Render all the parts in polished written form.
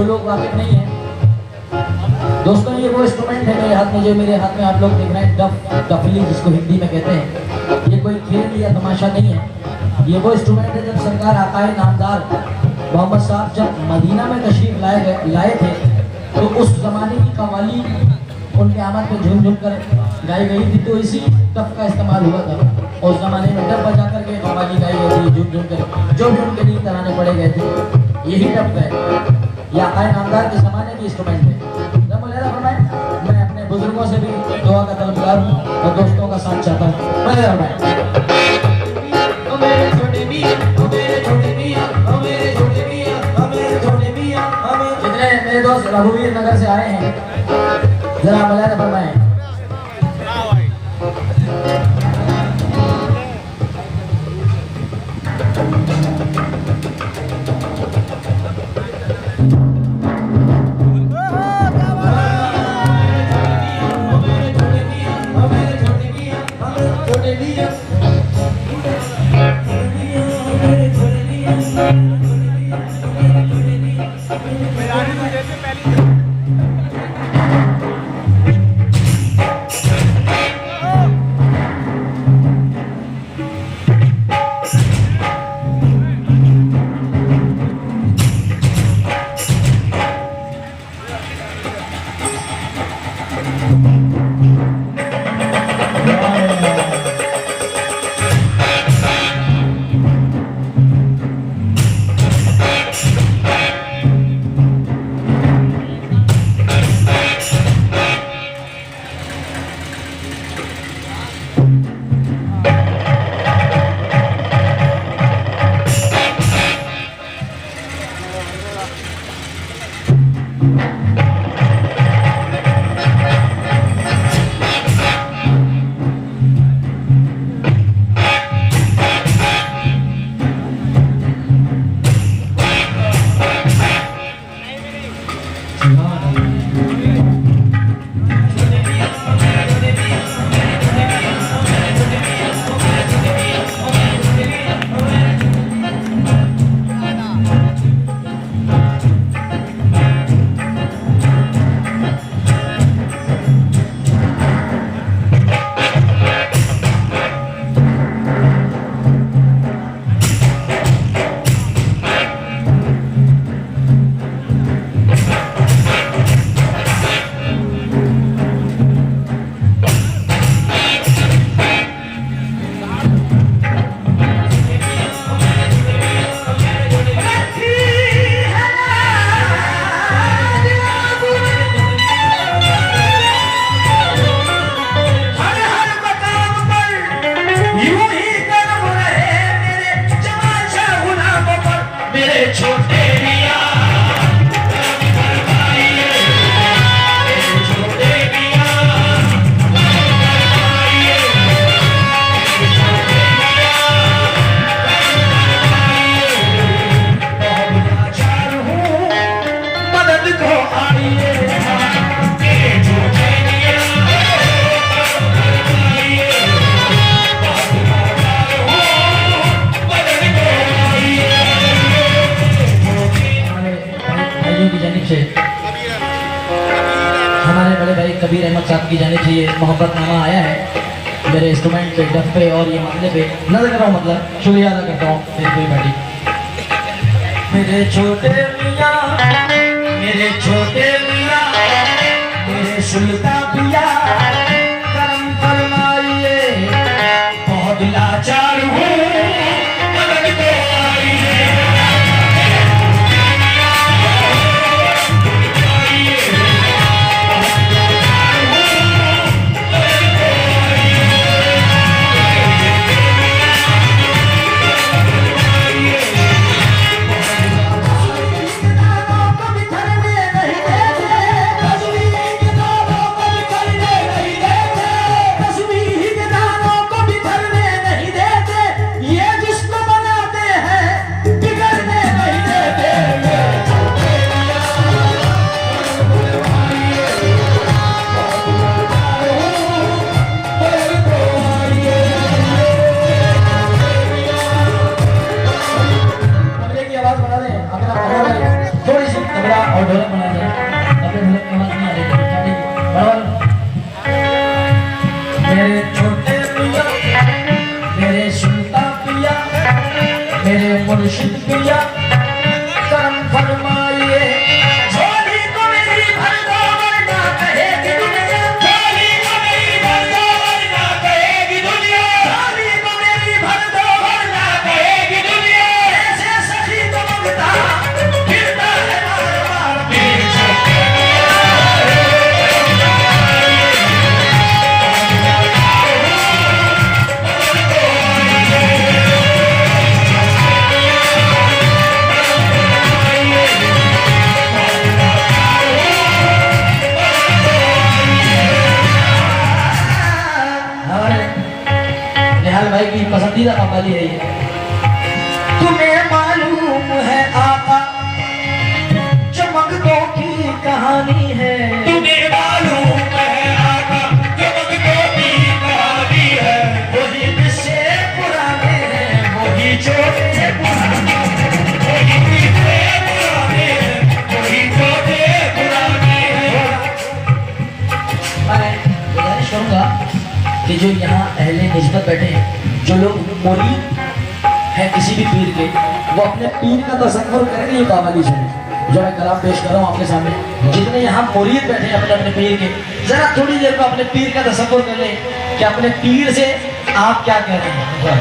जो लोग वाकिफ नहीं है दोस्तों, ये वो इंस्ट्रूमेंट है मेरे हाथ में, जो मेरे हाथ में आप लोग देख रहे हैं, डफली जिसको हिंदी में कहते हैं। ये कोई खेल या तमाशा नहीं है, ये वो इंस्ट्रूमेंट है। जब सरकार आकाए नामदार मोहम्मद साहब जब मदीना में तशरीफ लाए थे, तो उस जमाने की कव्वाली उनके आमद पे झूम झूम कर गाई गई थी, तो इसी टफ का इस्तेमाल हुआ था। और उस जमाने में टफ बजा करके कव्वाली गाई गई थी, झूम झूम कर, जो भी उनके लिए तराने पड़े गए थे, यही टफ है। ये आकाए नामदार के जमाने की इंस्ट्रूमेंट है। मैं अपने बुजुर्गों से भी दुआ का तलबगार हूँ और दोस्तों का साथ चाहता हूँ। जितने मेरे दोस्त रघुवीर नगर से आए हैं, जरा मलयालम फरमाएं। हमारे बड़े भाई कबीर अहमद साहब की जाने से ये मोहब्बतनामा आया है मेरे इंस्ट्रूमेंट पे, डफ पे और ये मसले पे नजर कर रहा हूँ, मतलब शुक्रिया अदा करता हूँ मेरी कोई बैठी। मेरे छोटे मियाँ, मेरे छोटे मियाँ, मेरे सुल्तान पिया करम फरमाइए, बहुत लाचार हूँ मदद को आइए। पसंदीदा कव्वाली है ये। तुम्हें मालूम है आका चमकदों की कहानी है, तुम्हें मालूम है आका चमकदों की कहानी है, वही किस्से पुराने हैं वही छोटे पुराने, वही किस्से पुराने हैं वही छोटे पुराने हैं। मैं गुजारिश करूंगा कि जो यहाँ अहले निस्बत बैठे हैं, जो लोग मुरीद हैं किसी भी पीर के, वो अपने पीर का तसव्वुर करेंगे ये कव्वाली सुने जो मैं कलाम पेश कर रहा हूँ आपके सामने। जितने यहाँ मुरीद बैठे हैं अपने अपने पीर के, जरा थोड़ी देर को अपने पीर का तसव्वुर कर लें कि अपने पीर से आप क्या कह रहे हैं।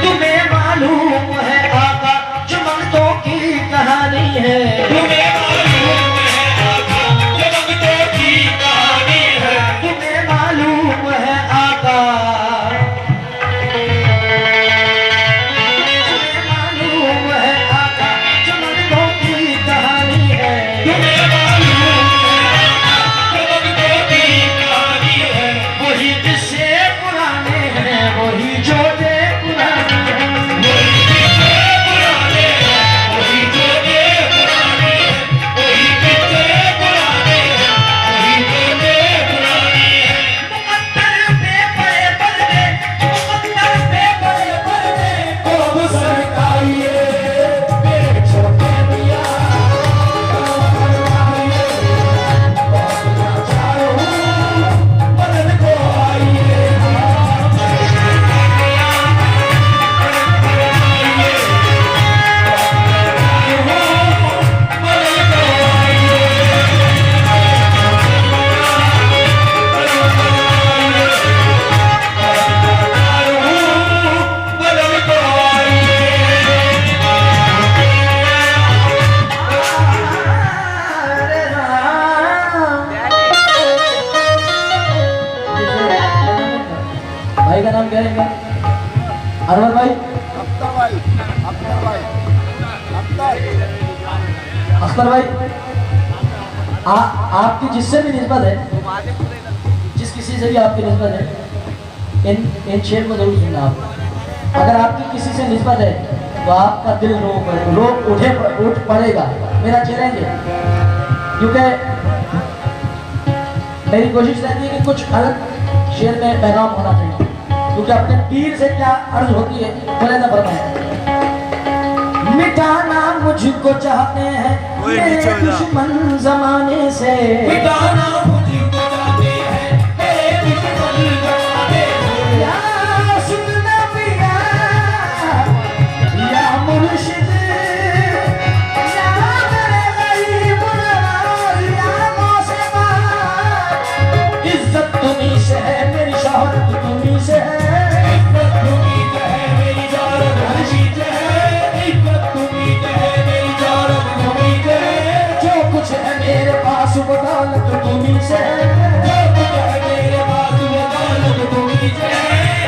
तुम्हें मालूम है आका चमकदों की कहानी है, तुम्हें मालूम है आका चमकदों की कहानी है, तुम्हें मालूम है आका, तुम्हें मालूम है आका चमकदों की कहानी है, तुम्हें मालूम है आका चमकदों की कहानी है, वही किस्से पुराने हैं वही छोटे पुराने हैं, वही किस्से पुराने हैं वही छोटे पुराने हैं, वही किस्से पुराने हैं वही छोटे पुराने हैं। मुकद्दर पे पड़े पर्दे, मुकद्दर पे पड़े पर्दे, खूब सरकाइए मेरे छोटे मियां, बदन को आइए बदन को अरे राम। भाई का नाम क्या है इनका? अरवर भाई, अख्तर भाई, आपकी जिससे भी निस्बत है, जिस किसी से भी आपकी निस्बत है, इन शेर को जरूर सुनना आप। अगर आपकी किसी से निस्बत है तो आपका दिल रो उठ पड़ेगा, मेरा चैलेंज है। क्योंकि मेरी कोशिश रहती है कि कुछ अलग शेर में पैगाम होना चाहिए, क्योंकि अपने पीर से क्या अर्ज होती है बोले ना फरमाए। मिटाना मुझको चाहते हैं मेरे दुश्मन जमाने से, मिटाना मुझको चाहते हैं मेरे दुश्मन जमाने से, या सुनना पिया या मुर्शिद या मेरे गरीब नवाज या मौसमा, इज्जत तुम्हीं से है मेरी शोहरत तुम्हीं से है, इज्जत तुम्हीं से है मेरी जारत तुम्हीं से है, इज्जत तुम्हीं से है मेरी जारत तुम्हीं से है, जो कुछ है मेरे पास वो दौलत तुम्हीं से है, जो कुछ है मेरे पास वो दौलत तुम्हीं से है,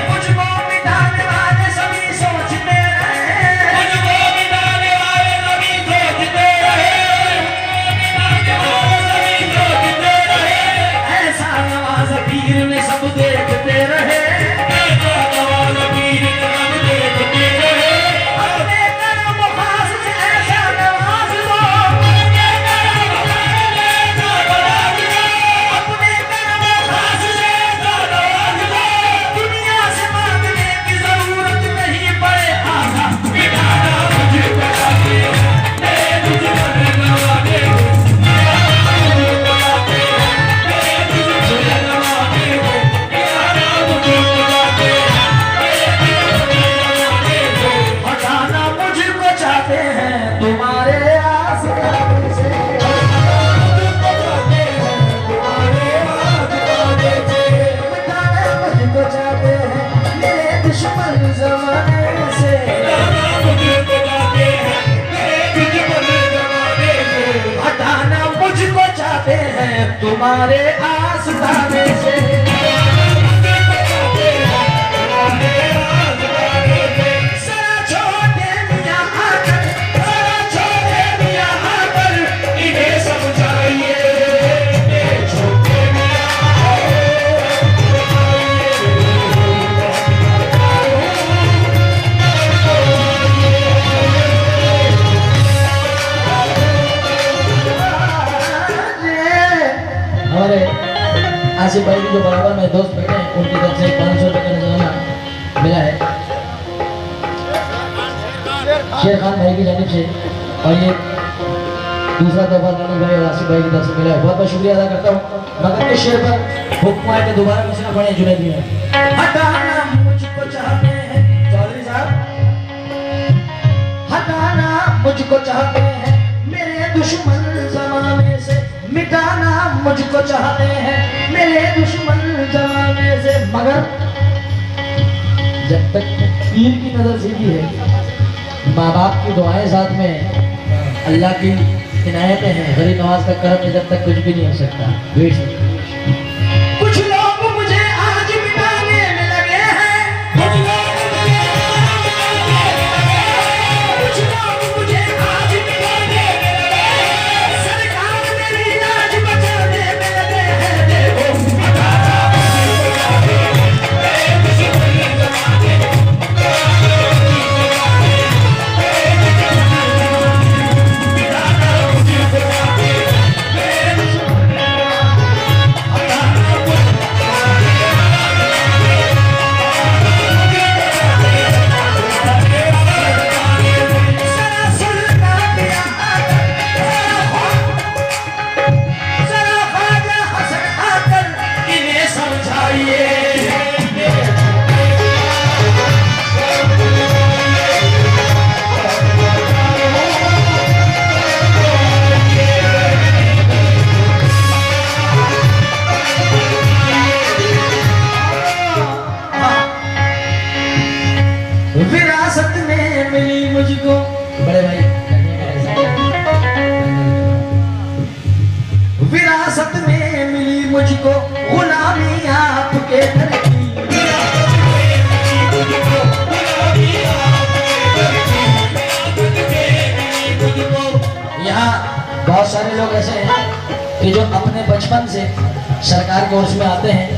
मुझको मिटाने वाले सभी सोचते रहे, मुझको मिटाने वाले सभी सोचते रहे, मिटाने वाले सभी सोचते रहे, ऐसा नवाज पीर में सब देखते रहे, ऐसा नवाज पीर ने सब देखते रहे, अपने करम खास से ऐसा नवाज लो, अपने करम खास से ऐसा नवाज लो, दुनिया से मांगने की जरूरत नहीं पड़े आका, मिटाना मुझको चाहते हैं मेरे दुश्मन जमाने को, मिटाना मुझको चाहते हैं मेरे दुश्मन जमाने को, मिटाना मुझको चाहते हैं मेरे दुश्मन जमाने को, हटाना मुझको चाहते हैं तुम्हारे आसमान से, मुझको चाहते हैं तुम्हारे आज़ादी से, मिटाना मुझको चाहते हैं मेरे दुश्मन जमाने से, मिटाना मुझको चाहते हैं मेरे दुश्मन जमाने को, हटाना मुझको चाहते हैं तुम्हारे आसमाने से, जरा छोटे मियां आकर, जरा छोटे मियां आकर इन्हें समझाइए शेर खान भाई की जानिब से और ये दूसरा तोहफा नानी भाई और आसिफ भाई की तरफ से मिला है। बहुत बहुत शुक्रिया अदा करता हूँ। मगर के शेर पर हुक्म आए कि दोबारा किसी ने पढ़े जुनैद मियां। हटाना मुझको चाहते हैं चौधरी साहब, हटाना मुझको चाहते हैं मेरे दुश्मन जमाने से, मिटाना मुझको चाहते हैं मेरे दुश्मन जमाने से, मगर जब तक पीर की नजर सीधी है, माँ बाप की दुआएं साथ में, अल्लाह की इनायतें हैं, गरीब नवाज का करम है, जब तक कुछ भी नहीं हो सकता। कुछ लोग मुझे आज मिटाने में लगे हैं, कुछ लोग मुझे आज मिटाने में लगे हैं, सरकार मेरी लाज बचाने में लगे हैं। देखो विरासत में मिली मुझको, बड़े भाई विरासत में मिली मुझको गुलामी आपके दर की, यहाँ बहुत सारे लोग ऐसे हैं कि जो अपने बचपन से सरकार के उर्स में आते हैं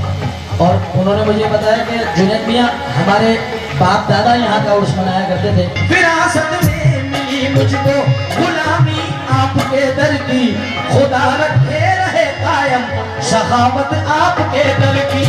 और उन्होंने मुझे बताया कि जुनैद मियां हमारे बाप दादा यहाँ का उर्स मनाया करते थे। विरासत में मिली मुझको गुलामी आपके दर की, खुदा रखे रहे कायम सखावत आपके दर की।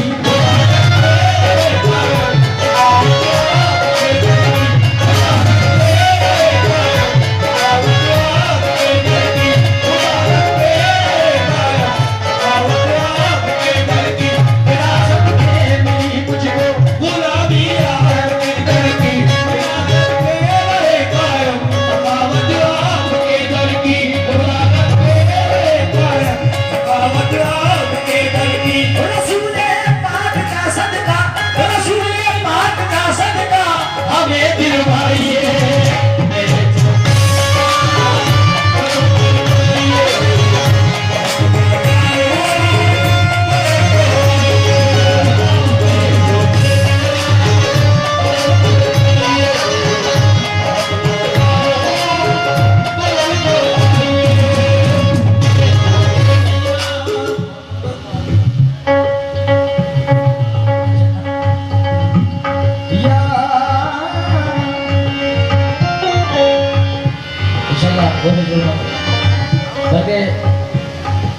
बल्कि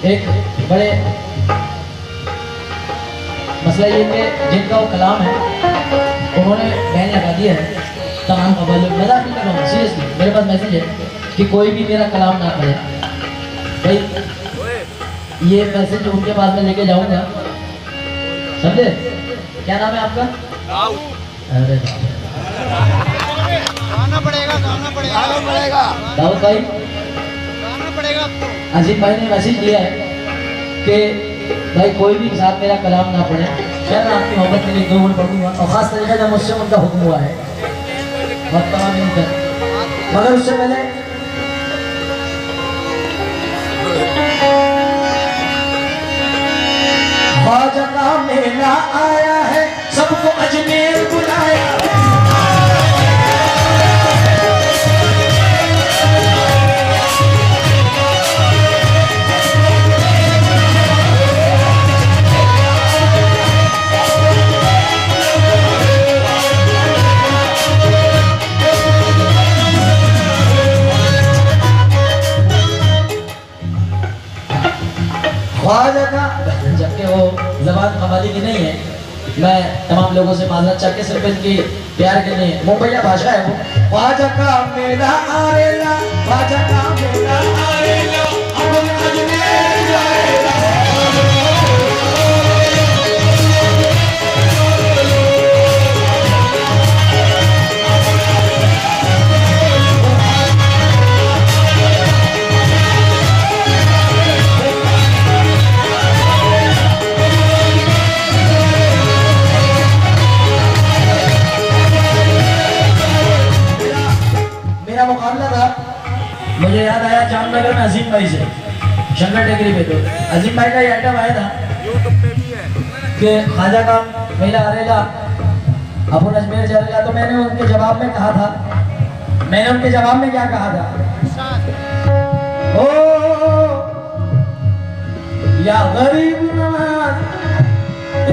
एक बड़े मसला ये कि जिनका वो कलाम है उन्होंने बैन लगा दिया है तमाम कबल। मजाक नहीं कर रहा हूँ, सीरियसली मेरे पास मैसेज है कि कोई भी मेरा कलाम ना पढ़े। भाई ये मैसेज उनके पास में लेके जाऊंगा, समझे? क्या नाम है आपका? अरे दाऊद भाई, अजीत भाई ने मैसेज दिया है कि भाई कोई भी साथ मेरा कलाम ना पढ़े। खैर आपकी मोहब्बत के लिए 2 वर्ड पढ़ूंगा और ख़ास तरीका जब मुझसे उनका हुक्म हुआ है बहुत तमाम नहीं कर, मगर उससे पहले ख्वाजा का मेला आया है, सबको अजमेर बुलाया। ख्वाजा का, जबकि वो ज़बान कवाली की नहीं है, मैं तमाम लोगों से माजरत चाह के सिर्फ इनकी प्यार के लिए मुंबईया भाषा है वो। ख्वाजा का मेला आरेला, ख्वाजा का मेला आरेला, अपन अजमेर जाएगा। मेरा मुकाबला था, मुझे याद आया जामनगर में अजीम भाई से शंकर टेकरी पे। तो अजीम भाई का ये आइटम आया था कि ख्वाजा का मेला आरेला अपन अजमेर जाएगा। तो मैंने उनके जवाब में कहा था, मैंने उनके जवाब में क्या कहा था, ओ या गरीब नवाज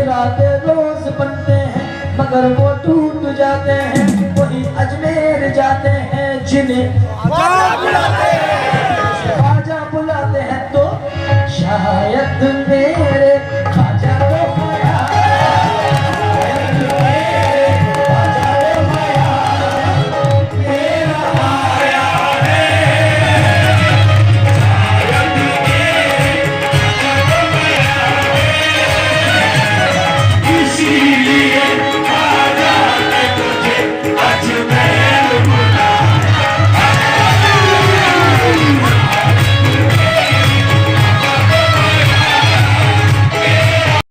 इरादे रोज बनते हैं मगर वो टूट जाते हैं, वही अजमेर जाते हैं जिन्हें